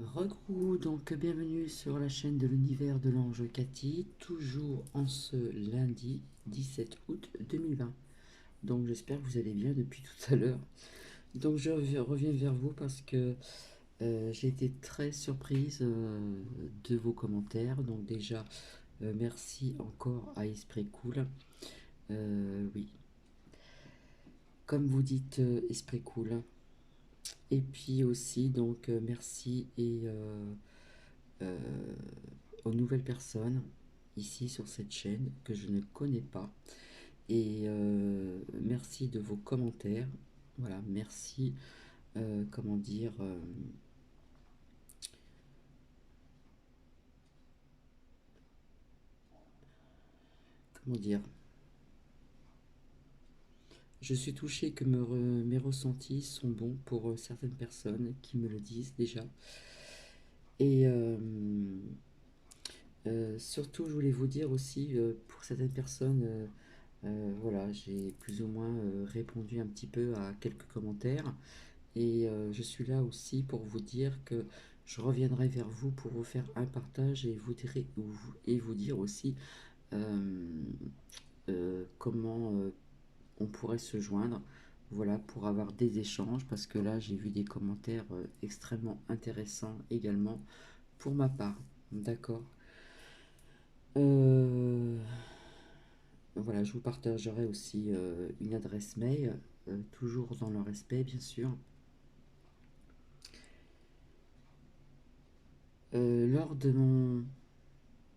Recrou, donc bienvenue sur la chaîne de l'univers de l'ange Cathy, toujours en ce lundi 17 août 2020. Donc j'espère que vous allez bien depuis tout à l'heure. Donc je reviens vers vous parce que j'ai été très surprise de vos commentaires. Donc déjà, merci encore à Esprit Cool. Oui, comme vous dites, Esprit Cool. Et puis aussi, donc merci euh, aux nouvelles personnes ici sur cette chaîne que je ne connais pas. Et merci de vos commentaires. Voilà, merci. Comment dire Comment dire Je suis touché que mes ressentis sont bons pour certaines personnes qui me le disent déjà. Et surtout, je voulais vous dire aussi, pour certaines personnes, voilà, j'ai plus ou moins répondu un petit peu à quelques commentaires. Et je suis là aussi pour vous dire que je reviendrai vers vous pour vous faire un partage et vous dire aussi euh, comment on pourrait se joindre. Voilà, pour avoir des échanges, parce que là j'ai vu des commentaires extrêmement intéressants également pour ma part. D'accord. Euh, voilà, je vous partagerai aussi une adresse mail, toujours dans le respect, bien sûr. Lors de mon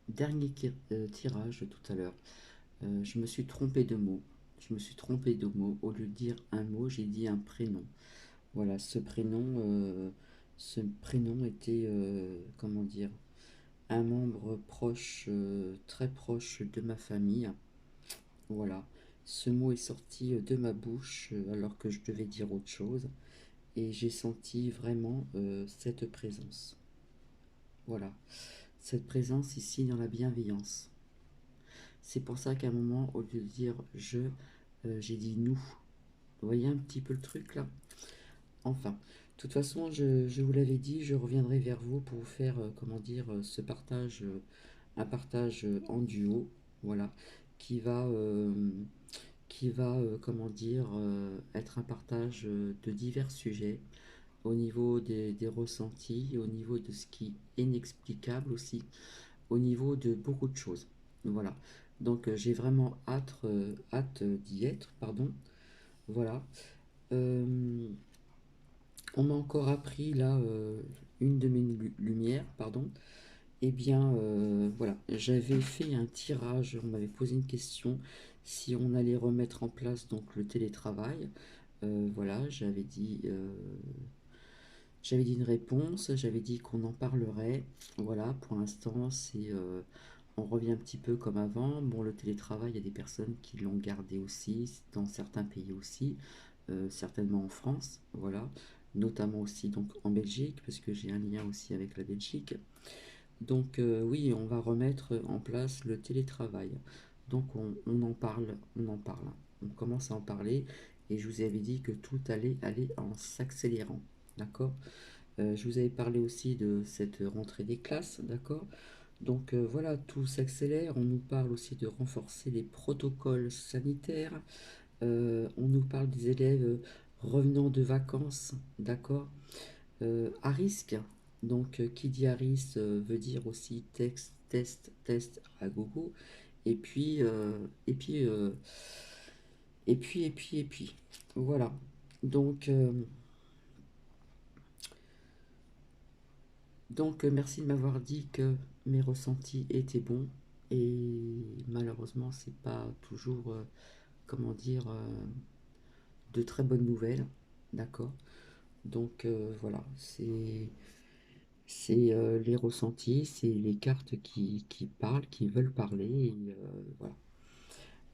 dernier tirage tout à l'heure, je me suis trompé de mots. Je me suis trompé de mots. Au lieu de dire un mot, j'ai dit un prénom. Voilà, ce prénom était, comment dire, un membre proche, très proche de ma famille. Voilà, ce mot est sorti de ma bouche alors que je devais dire autre chose. Et j'ai senti vraiment cette présence. Voilà, cette présence ici dans la bienveillance. C'est pour ça qu'à un moment, au lieu de dire je, j'ai dit nous. Vous voyez un petit peu le truc là? Enfin, de toute façon, je vous l'avais dit, je reviendrai vers vous pour vous faire, comment dire, ce partage, un partage en duo, voilà, qui va, comment dire, être un partage de divers sujets au niveau des ressentis, au niveau de ce qui est inexplicable aussi, au niveau de beaucoup de choses. Voilà. Donc j'ai vraiment hâte d'y être, pardon. Voilà. Euh, on m'a encore appris là une de mes lumières, pardon. Eh bien, voilà, j'avais fait un tirage, on m'avait posé une question si on allait remettre en place donc le télétravail. Voilà, j'avais dit une réponse, j'avais dit qu'on en parlerait. Voilà, pour l'instant, on revient un petit peu comme avant. Bon, le télétravail, il y a des personnes qui l'ont gardé aussi, dans certains pays aussi, certainement en France, voilà, notamment aussi donc en Belgique, parce que j'ai un lien aussi avec la Belgique. Donc oui, on va remettre en place le télétravail. Donc on en parle, on commence à en parler, et je vous avais dit que tout allait aller en s'accélérant, d'accord. Je vous avais parlé aussi de cette rentrée des classes, d'accord. Donc voilà, tout s'accélère. On nous parle aussi de renforcer les protocoles sanitaires. On nous parle des élèves revenant de vacances, d'accord, à risque. Donc qui dit à risque veut dire aussi texte, test à gogo. Et puis, et puis, et puis. Voilà. Donc, merci de m'avoir dit que mes ressentis étaient bons. Et malheureusement, c'est pas toujours, comment dire, de très bonnes nouvelles. D'accord. Donc voilà, c'est les ressentis, c'est les cartes qui parlent, qui veulent parler. Et, voilà.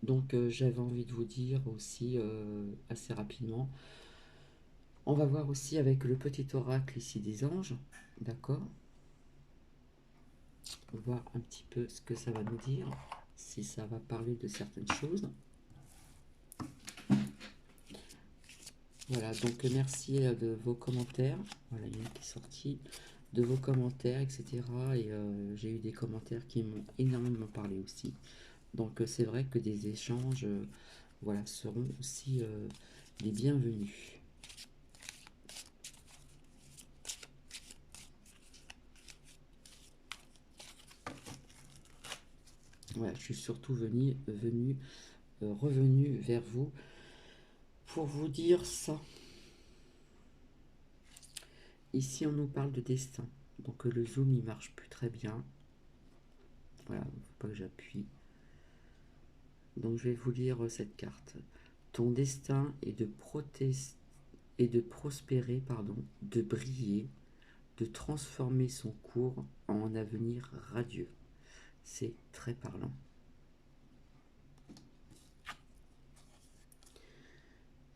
Donc j'avais envie de vous dire aussi assez rapidement, on va voir aussi avec le petit oracle ici des anges, d'accord? Voir un petit peu ce que ça va nous dire, si ça va parler de certaines choses. Voilà, donc merci de vos commentaires. Voilà, il y en a qui est sorti. de vos commentaires, etc. Et j'ai eu des commentaires qui m'ont énormément parlé aussi. Donc c'est vrai que des échanges voilà, seront aussi les bienvenus. Voilà, je suis surtout revenu vers vous pour vous dire ça. Ici, on nous parle de destin. Donc le zoom, il marche plus très bien. Voilà, il ne faut pas que j'appuie. Donc je vais vous lire cette carte. Ton destin est de prospérer, pardon, de briller, de transformer son cours en un avenir radieux. C'est très parlant.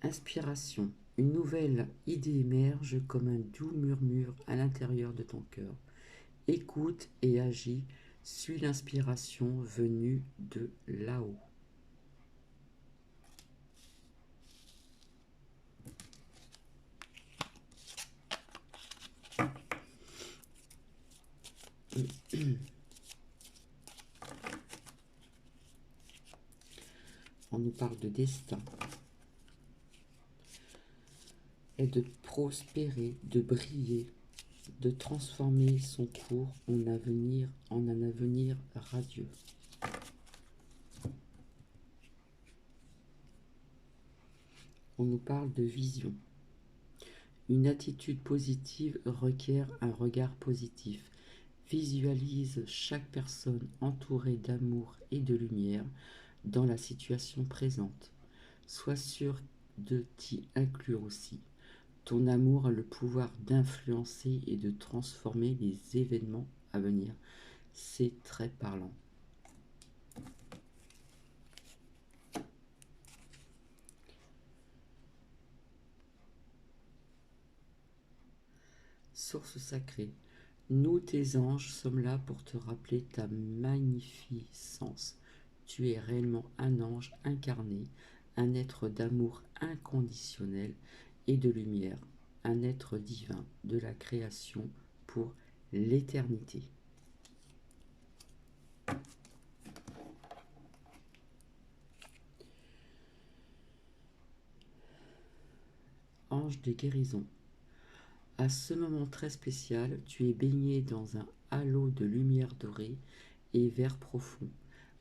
Inspiration. Une nouvelle idée émerge comme un doux murmure à l'intérieur de ton cœur. Écoute et agis, suis l'inspiration venue de là-haut. On nous parle de destin et de prospérer, de briller, de transformer son cours en un avenir radieux. On nous parle de vision. Une attitude positive requiert un regard positif. Visualise chaque personne entourée d'amour et de lumière dans la situation présente. Sois sûr de t'y inclure aussi. Ton amour a le pouvoir d'influencer et de transformer les événements à venir. C'est très parlant. Source sacrée. Nous, tes anges, sommes là pour te rappeler ta magnificence. Tu es réellement un ange incarné, un être d'amour inconditionnel et de lumière, un être divin de la création pour l'éternité. Ange de guérison. À ce moment très spécial, tu es baigné dans un halo de lumière dorée et vert profond.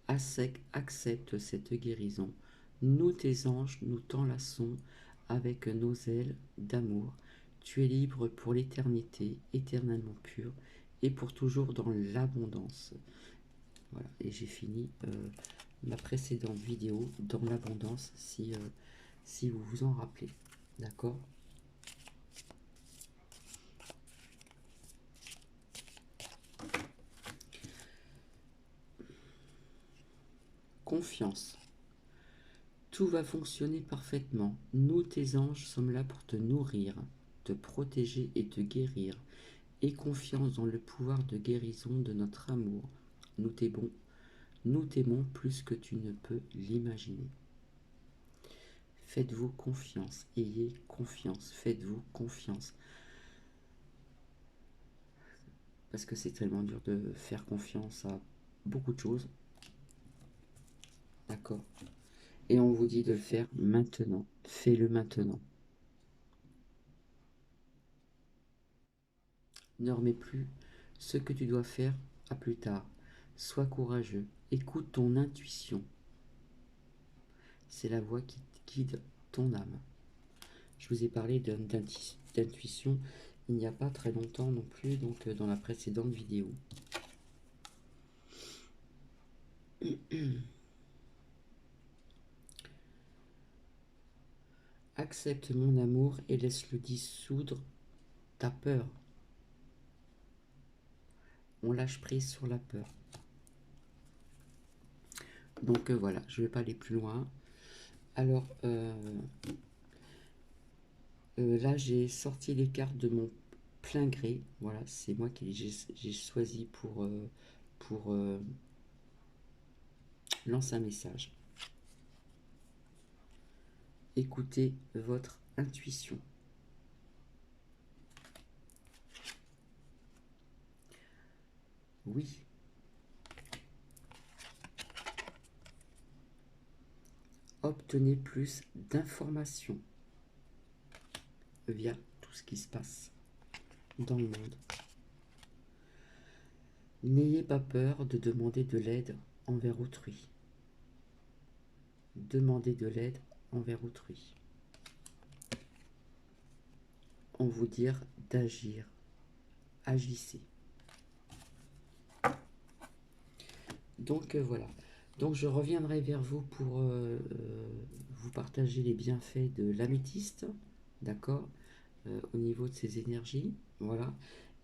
Accepte cette guérison. Nous, tes anges, nous t'enlaçons avec nos ailes d'amour. Tu es libre pour l'éternité, éternellement pur et pour toujours dans l'abondance. Voilà, et j'ai fini ma précédente vidéo dans l'abondance si vous vous en rappelez. D'accord ? Confiance. Tout va fonctionner parfaitement. Nous, tes anges, sommes là pour te nourrir, te protéger et te guérir. Aie confiance dans le pouvoir de guérison de notre amour. Nous t'aimons plus que tu ne peux l'imaginer. Faites-vous confiance, ayez confiance, faites-vous confiance. Parce que c'est tellement dur de faire confiance à beaucoup de choses. D'accord ? Et on vous dit de le faire maintenant. Fais-le maintenant. Ne remets plus ce que tu dois faire à plus tard. Sois courageux. Écoute ton intuition. C'est la voix qui guide ton âme. Je vous ai parlé d'intuition il n'y a pas très longtemps non plus, donc dans la précédente vidéo. Accepte mon amour et laisse-le dissoudre ta peur. On lâche prise sur la peur. Donc voilà, je ne vais pas aller plus loin. Alors là, j'ai sorti les cartes de mon plein gré. Voilà, c'est moi qui j'ai choisi pour lancer un message. Écoutez votre intuition. Oui. Obtenez plus d'informations via tout ce qui se passe dans le monde. N'ayez pas peur de demander de l'aide envers autrui. Demandez de l'aide envers autrui. On vous dit d'agir. Agissez. Donc voilà. Donc je reviendrai vers vous pour vous partager les bienfaits de l'améthyste, d'accord, au niveau de ces énergies, voilà.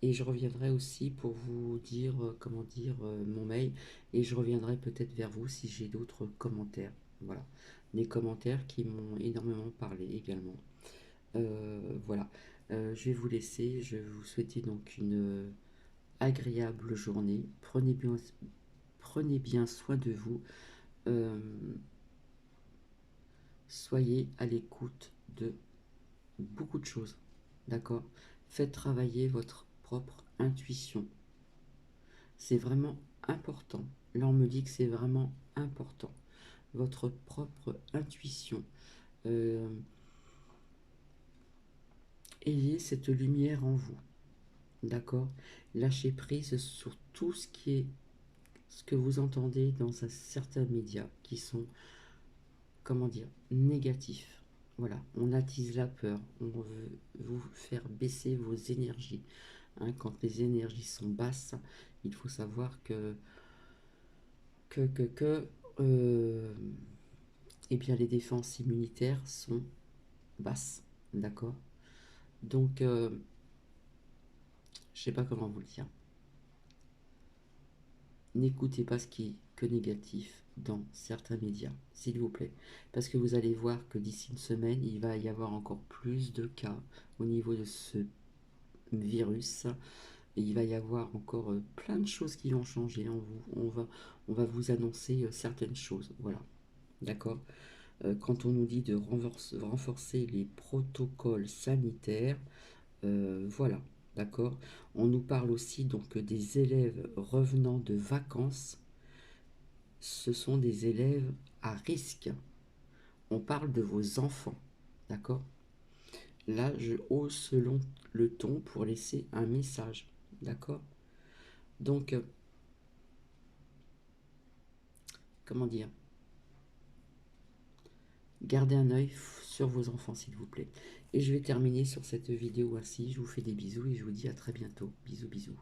Et je reviendrai aussi pour vous dire, comment dire, mon mail, et je reviendrai peut-être vers vous si j'ai d'autres commentaires, voilà. Des commentaires qui m'ont énormément parlé également. Voilà. Je vais vous laisser, je vais vous souhaiter donc une agréable journée. Prenez bien soin de vous. Euh, Soyez à l'écoute de beaucoup de choses, d'accord? Faites travailler votre propre intuition. C'est vraiment important. Là, on me dit que c'est vraiment important. Votre propre intuition. Euh, Ayez cette lumière en vous, d'accord? Lâchez prise sur tout ce qui est ce que vous entendez dans certains médias qui sont, comment dire, négatifs. Voilà, on attise la peur, on veut vous faire baisser vos énergies. Hein, quand les énergies sont basses, il faut savoir que euh, eh bien, les défenses immunitaires sont basses. D'accord? Donc, je sais pas comment vous le dire. N'écoutez pas ce qui est que négatif dans certains médias, s'il vous plaît. Parce que vous allez voir que d'ici une semaine, il va y avoir encore plus de cas au niveau de ce virus. Et il va y avoir encore plein de choses qui vont changer. On va vous annoncer certaines choses. Voilà. D'accord? Quand on nous dit de renforcer les protocoles sanitaires, voilà. D'accord? On nous parle aussi donc des élèves revenant de vacances. Ce sont des élèves à risque. On parle de vos enfants. D'accord? Là, je hausse selon le ton pour laisser un message. D'accord? Donc, comment dire? Gardez un œil sur vos enfants, s'il vous plaît. Et je vais terminer sur cette vidéo ainsi. Je vous fais des bisous et je vous dis à très bientôt. Bisous, bisous.